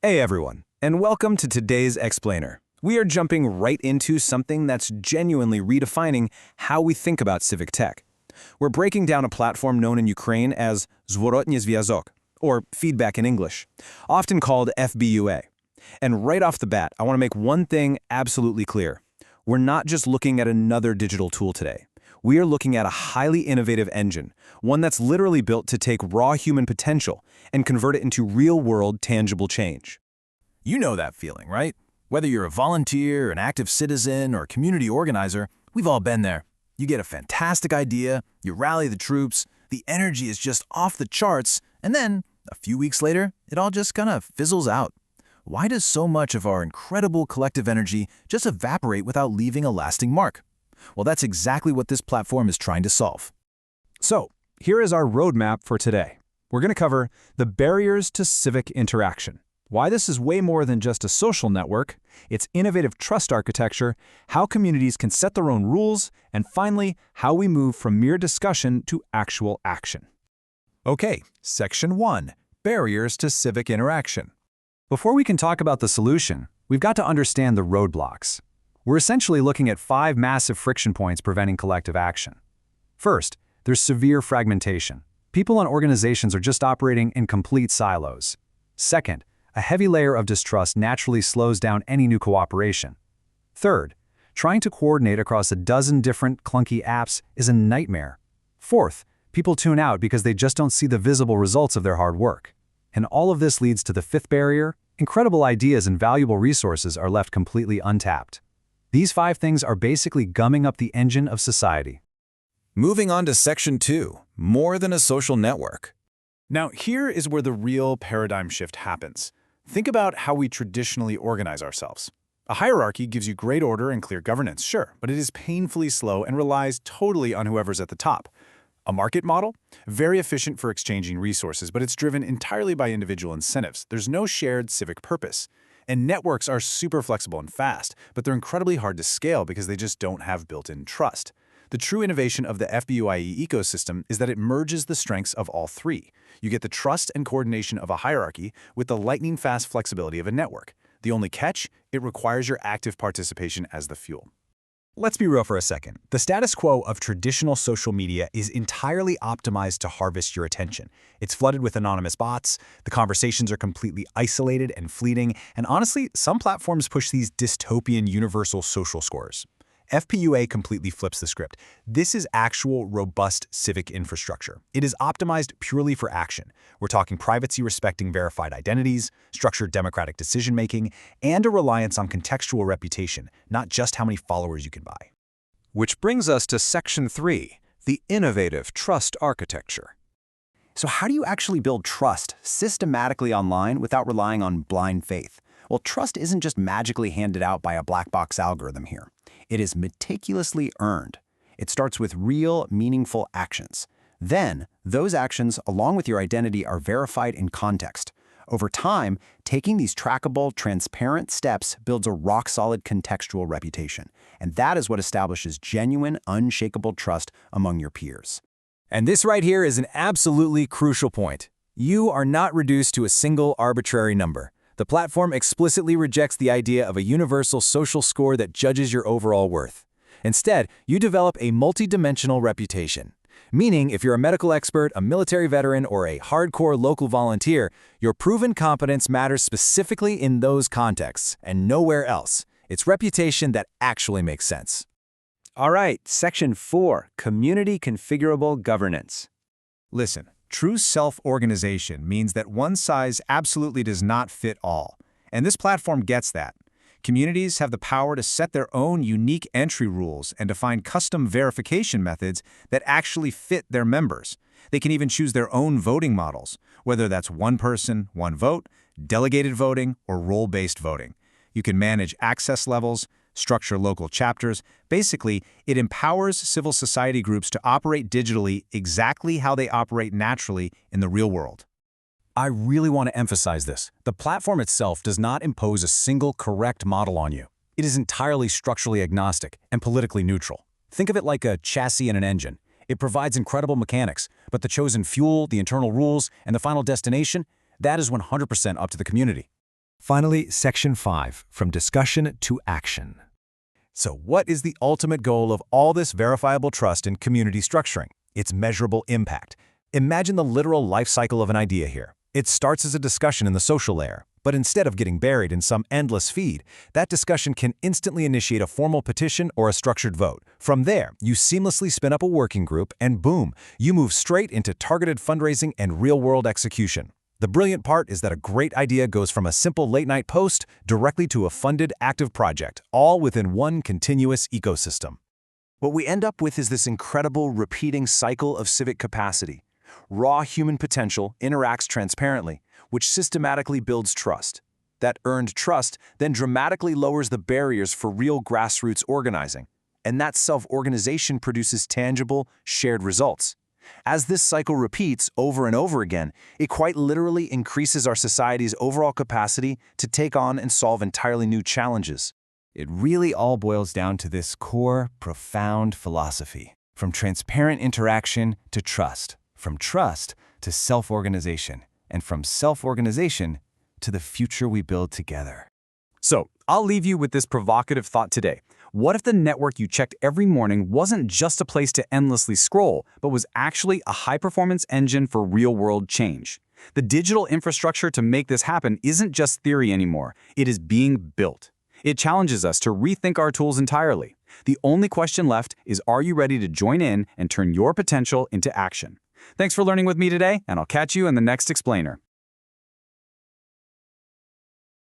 Hey everyone, and welcome to today's Explainer. We are jumping right into something that's genuinely redefining how we think about civic tech. We're breaking down a platform known in Ukraine as зв'язок, or feedback in English, often called FBUA. And right off the bat, I want to make one thing absolutely clear. We're not just looking at another digital tool today. We are looking at a highly innovative engine, one that's literally built to take raw human potential and convert it into real-world, tangible change. You know that feeling, right? Whether you're a volunteer, an active citizen, or a community organizer, we've all been there. You get a fantastic idea, you rally the troops, the energy is just off the charts, and then, a few weeks later, it all just kind of fizzles out. Why does so much of our incredible collective energy just evaporate without leaving a lasting mark? Well, that's exactly what this platform is trying to solve. So, here is our roadmap for today. We're going to cover the barriers to civic interaction, why this is way more than just a social network, its innovative trust architecture, how communities can set their own rules, and finally, how we move from mere discussion to actual action. Okay, Section 1, Barriers to Civic Interaction. Before we can talk about the solution, we've got to understand the roadblocks. We're essentially looking at 5 massive friction points preventing collective action. First, there's severe fragmentation. People and organizations are just operating in complete silos. Second, a heavy layer of distrust naturally slows down any new cooperation. Third, trying to coordinate across a dozen different clunky apps is a nightmare. Fourth, people tune out because they just don't see the visible results of their hard work. And all of this leads to the 5th barrier: incredible ideas and valuable resources are left completely untapped. These 5 things are basically gumming up the engine of society. Moving on to Section 2, More than a social network. Now, here is where the real paradigm shift happens. Think about how we traditionally organize ourselves. A hierarchy gives you great order and clear governance, sure, but it is painfully slow and relies totally on whoever's at the top. A market model? Very efficient for exchanging resources, but it's driven entirely by individual incentives. There's no shared civic purpose. And networks are super flexible and fast, but they're incredibly hard to scale because they just don't have built-in trust. The true innovation of the FBUIE ecosystem is that it merges the strengths of all 3. You get the trust and coordination of a hierarchy with the lightning-fast flexibility of a network. The only catch? It requires your active participation as the fuel. Let's be real for a second. The status quo of traditional social media is entirely optimized to harvest your attention. It's flooded with anonymous bots, the conversations are completely isolated and fleeting, and honestly, some platforms push these dystopian universal social scores. FPUA completely flips the script. This is actual, robust civic infrastructure. It is optimized purely for action. We're talking privacy-respecting verified identities, structured democratic decision-making, and a reliance on contextual reputation, not just how many followers you can buy. Which brings us to Section 3, the innovative trust architecture. So how do you actually build trust systematically online without relying on blind faith? Well, trust isn't just magically handed out by a black box algorithm here. It is meticulously earned. It starts with real, meaningful actions. Then, those actions, along with your identity, are verified in context. Over time, taking these trackable, transparent steps builds a rock-solid contextual reputation. And that is what establishes genuine, unshakable trust among your peers. And this right here is an absolutely crucial point. You are not reduced to a single arbitrary number. The platform explicitly rejects the idea of a universal social score that judges your overall worth. Instead, you develop a multidimensional reputation. Meaning, if you're a medical expert, a military veteran, or a hardcore local volunteer, your proven competence matters specifically in those contexts, and nowhere else. It's reputation that actually makes sense. All right, Section 4, Community Configurable Governance. Listen. True self-organization means that one size absolutely does not fit all. And this platform gets that. Communities have the power to set their own unique entry rules and define custom verification methods that actually fit their members. They can even choose their own voting models, whether that's one person, one vote, delegated voting, or role-based voting. You can manage access levels, structure local chapters. Basically, it empowers civil society groups to operate digitally exactly how they operate naturally in the real world. I really want to emphasize this. The platform itself does not impose a single correct model on you. It is entirely structurally agnostic and politically neutral. Think of it like a chassis and an engine. It provides incredible mechanics, but the chosen fuel, the internal rules, and the final destination, that is 100% up to the community. Finally, Section 5, From Discussion to Action. So what is the ultimate goal of all this verifiable trust in community structuring? Its measurable impact. Imagine the literal life cycle of an idea here. It starts as a discussion in the social layer, but instead of getting buried in some endless feed, that discussion can instantly initiate a formal petition or a structured vote. From there, you seamlessly spin up a working group, and boom, you move straight into targeted fundraising and real-world execution. The brilliant part is that a great idea goes from a simple late-night post directly to a funded, active project, all within one continuous ecosystem. What we end up with is this incredible, repeating cycle of civic capacity. Raw human potential interacts transparently, which systematically builds trust. That earned trust then dramatically lowers the barriers for real grassroots organizing, and that self-organization produces tangible, shared results. As this cycle repeats over and over again, it quite literally increases our society's overall capacity to take on and solve entirely new challenges. It really all boils down to this core, profound philosophy. From transparent interaction to trust, from trust to self-organization, and from self-organization to the future we build together. So, I'll leave you with this provocative thought today. What if the network you checked every morning wasn't just a place to endlessly scroll, but was actually a high-performance engine for real-world change? The digital infrastructure to make this happen isn't just theory anymore. It is being built. It challenges us to rethink our tools entirely. The only question left is, are you ready to join in and turn your potential into action? Thanks for learning with me today, and I'll catch you in the next explainer.